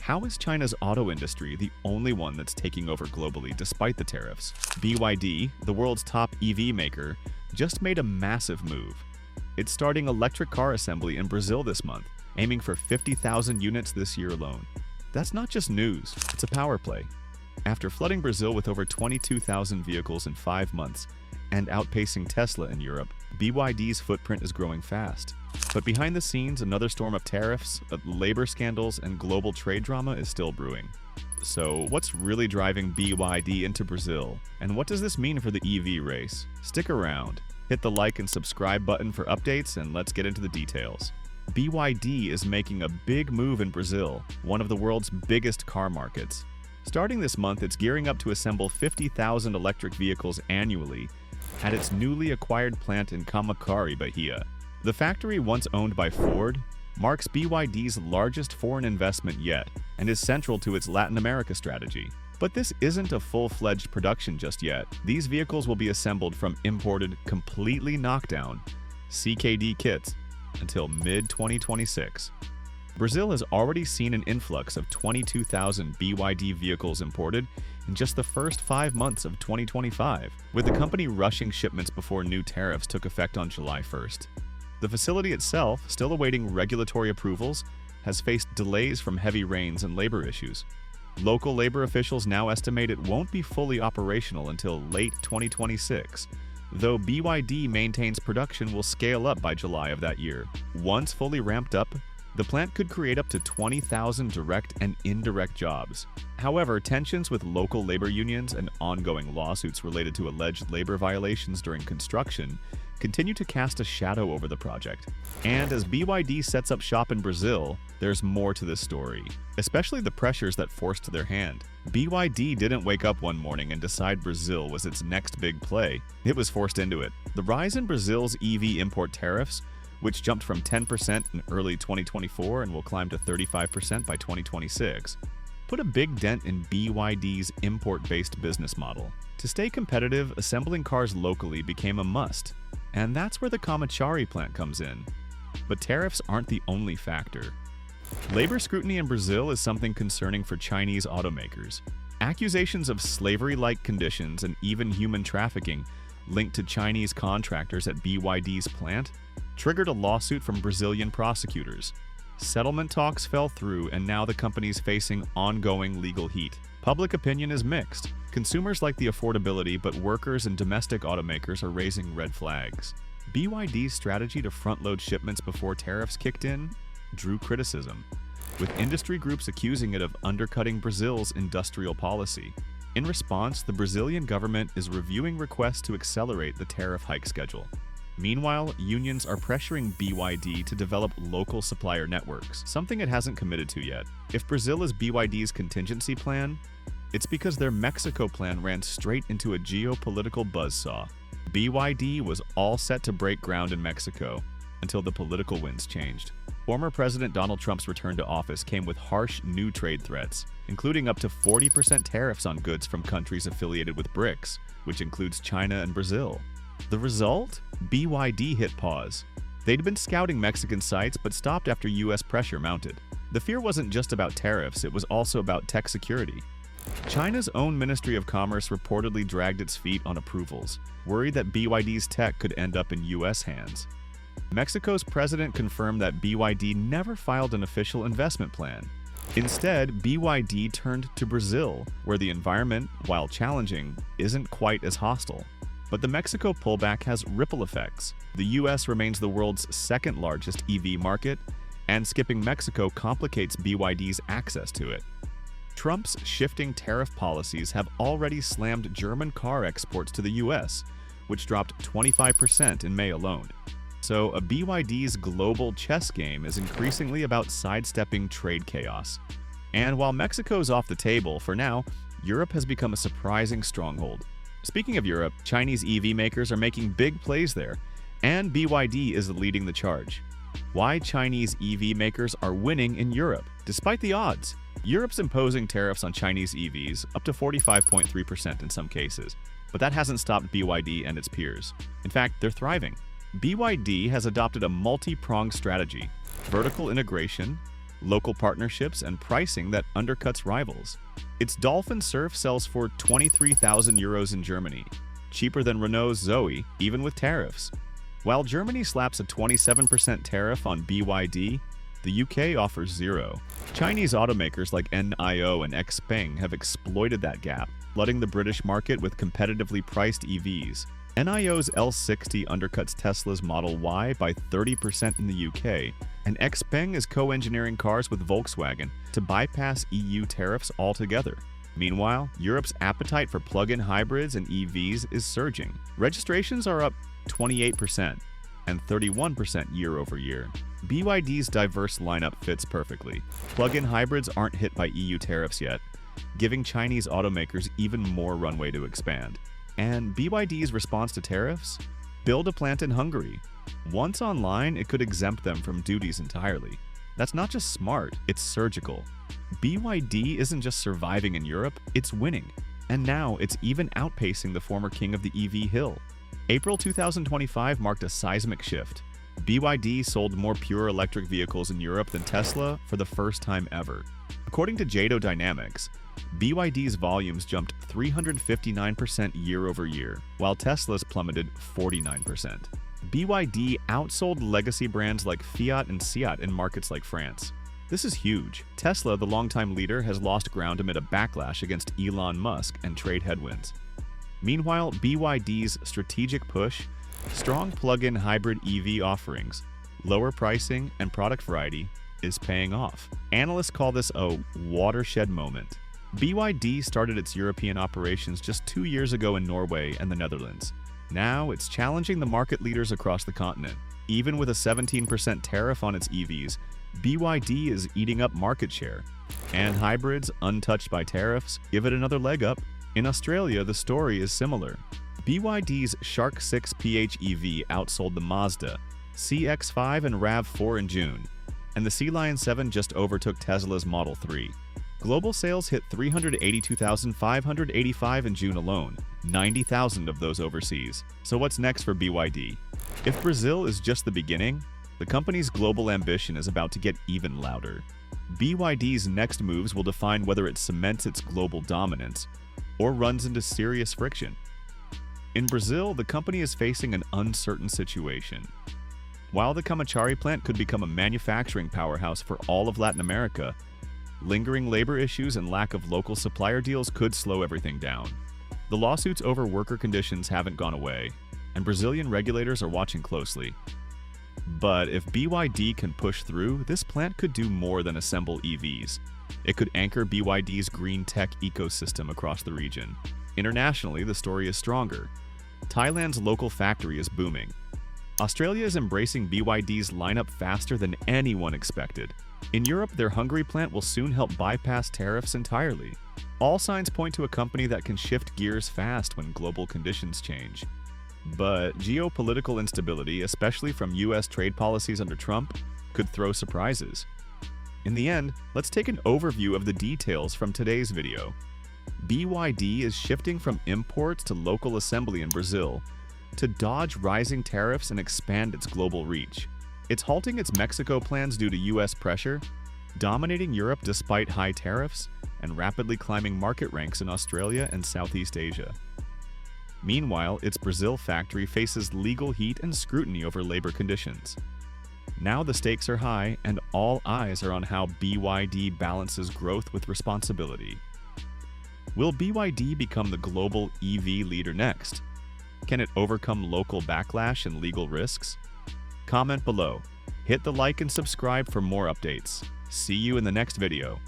How is China's auto industry the only one that's taking over globally despite the tariffs? BYD, the world's top EV maker, just made a massive move. It's starting electric car assembly in Brazil this month, aiming for 50,000 units this year alone. That's not just news, it's a power play. After flooding Brazil with over 22,000 vehicles in 5 months and outpacing Tesla in Europe, BYD's footprint is growing fast. But behind the scenes, another storm of tariffs, labor scandals, and global trade drama is still brewing. So, what's really driving BYD into Brazil? And what does this mean for the EV race? Stick around. Hit the like and subscribe button for updates, and let's get into the details. BYD is making a big move in Brazil, one of the world's biggest car markets. Starting this month, it's gearing up to assemble 50,000 electric vehicles annually at its newly acquired plant in Camaçari, Bahia. The factory, once owned by Ford, marks BYD's largest foreign investment yet and is central to its Latin America strategy. But this isn't a full-fledged production just yet. These vehicles will be assembled from imported, completely knockdown CKD kits until mid-2026. Brazil has already seen an influx of 22,000 BYD vehicles imported in just the first 5 months of 2025, with the company rushing shipments before new tariffs took effect on July 1st. The facility itself, still awaiting regulatory approvals, has faced delays from heavy rains and labor issues. Local labor officials now estimate it won't be fully operational until late 2026, though BYD maintains production will scale up by July of that year. Once fully ramped up, the plant could create up to 20,000 direct and indirect jobs. However, tensions with local labor unions and ongoing lawsuits related to alleged labor violations during construction continue to cast a shadow over the project. And as BYD sets up shop in Brazil, there's more to this story, especially the pressures that forced their hand. BYD didn't wake up one morning and decide Brazil was its next big play. It was forced into it. The rise in Brazil's EV import tariffs, which jumped from 10% in early 2024 and will climb to 35% by 2026, put a big dent in BYD's import-based business model. To stay competitive, assembling cars locally became a must, and that's where the Camaçari plant comes in. But tariffs aren't the only factor. Labor scrutiny in Brazil is something concerning for Chinese automakers. Accusations of slavery-like conditions and even human trafficking linked to Chinese contractors at BYD's plant triggered a lawsuit from Brazilian prosecutors. Settlement talks fell through, and now the company's facing ongoing legal heat. Public opinion is mixed. Consumers like the affordability, but workers and domestic automakers are raising red flags. BYD's strategy to front-load shipments before tariffs kicked in drew criticism, with industry groups accusing it of undercutting Brazil's industrial policy. In response, the Brazilian government is reviewing requests to accelerate the tariff hike schedule. Meanwhile, unions are pressuring BYD to develop local supplier networks, something it hasn't committed to yet. If Brazil is BYD's contingency plan, it's because their Mexico plan ran straight into a geopolitical buzzsaw. BYD was all set to break ground in Mexico until the political winds changed. Former President Donald Trump's return to office came with harsh new trade threats, including up to 40% tariffs on goods from countries affiliated with BRICS, which includes China and Brazil. The result? BYD hit pause. They'd been scouting Mexican sites but stopped after US pressure mounted. The fear wasn't just about tariffs, it was also about tech security. China's own Ministry of Commerce reportedly dragged its feet on approvals, worried that BYD's tech could end up in US hands. Mexico's president confirmed that BYD never filed an official investment plan. Instead, BYD turned to Brazil, where the environment, while challenging, isn't quite as hostile. But the Mexico pullback has ripple effects. The US remains the world's second largest EV market, and skipping Mexico complicates BYD's access to it. Trump's shifting tariff policies have already slammed German car exports to the US, which dropped 25% in May alone. So BYD's global chess game is increasingly about sidestepping trade chaos. And while Mexico's off the table for now, Europe has become a surprising stronghold. Speaking of Europe, Chinese EV makers are making big plays there, and BYD is leading the charge. Why Chinese EV makers are winning in Europe, despite the odds. Europe's imposing tariffs on Chinese EVs, up to 45.3% in some cases, but that hasn't stopped BYD and its peers. In fact, they're thriving. BYD has adopted a multi-pronged strategy: vertical integration, local partnerships, and pricing that undercuts rivals. Its Dolphin Surf sells for €23,000 in Germany, cheaper than Renault's Zoe, even with tariffs. While Germany slaps a 27% tariff on BYD, the UK offers zero. Chinese automakers like NIO and XPeng have exploited that gap, flooding the British market with competitively priced EVs. NIO's L60 undercuts Tesla's Model Y by 30% in the UK, and XPeng is co-engineering cars with Volkswagen to bypass EU tariffs altogether. Meanwhile, Europe's appetite for plug-in hybrids and EVs is surging. Registrations are up 28% and 31% year-over-year. BYD's diverse lineup fits perfectly. Plug-in hybrids aren't hit by EU tariffs yet, giving Chinese automakers even more runway to expand. And BYD's response to tariffs? Build a plant in Hungary. Once online, it could exempt them from duties entirely. That's not just smart, it's surgical. BYD isn't just surviving in Europe, it's winning. And now it's even outpacing the former king of the EV hill. April 2025 marked a seismic shift. BYD sold more pure electric vehicles in Europe than Tesla for the first time ever. According to Jado Dynamics, BYD's volumes jumped 359% year-over-year, while Tesla's plummeted 49%. BYD outsold legacy brands like Fiat and Seat in markets like France. This is huge. Tesla, the longtime leader, has lost ground amid a backlash against Elon Musk and trade headwinds. Meanwhile, BYD's strategic push, strong plug-in hybrid EV offerings, lower pricing, and product variety is paying off. Analysts call this a watershed moment. BYD started its European operations just 2 years ago in Norway and the Netherlands. Now it's challenging the market leaders across the continent. Even with a 17% tariff on its EVs, BYD is eating up market share. And hybrids, untouched by tariffs, give it another leg up. In Australia, the story is similar. BYD's Shark 6 PHEV outsold the Mazda CX-5 and RAV4 in June, and the Sea Lion 7 just overtook Tesla's Model 3. Global sales hit 382,585 in June alone, 90,000 of those overseas. So what's next for BYD? If Brazil is just the beginning, the company's global ambition is about to get even louder. BYD's next moves will define whether it cements its global dominance or runs into serious friction. In Brazil, the company is facing an uncertain situation. While the Camaçari plant could become a manufacturing powerhouse for all of Latin America, lingering labor issues and lack of local supplier deals could slow everything down. The lawsuits over worker conditions haven't gone away, and Brazilian regulators are watching closely. But if BYD can push through, this plant could do more than assemble EVs. It could anchor BYD's green tech ecosystem across the region. Internationally, the story is stronger. Thailand's local factory is booming. Australia is embracing BYD's lineup faster than anyone expected. In Europe, their Hungary plant will soon help bypass tariffs entirely. All signs point to a company that can shift gears fast when global conditions change. But geopolitical instability, especially from US trade policies under Trump, could throw surprises. In the end, let's take an overview of the details from today's video. BYD is shifting from imports to local assembly in Brazil to dodge rising tariffs and expand its global reach. It's halting its Mexico plans due to US pressure, dominating Europe despite high tariffs, and rapidly climbing market ranks in Australia and Southeast Asia. Meanwhile, its Brazil factory faces legal heat and scrutiny over labor conditions. Now the stakes are high, and all eyes are on how BYD balances growth with responsibility. Will BYD become the global EV leader next? Can it overcome local backlash and legal risks? Comment below. Hit the like and subscribe for more updates. See you in the next video.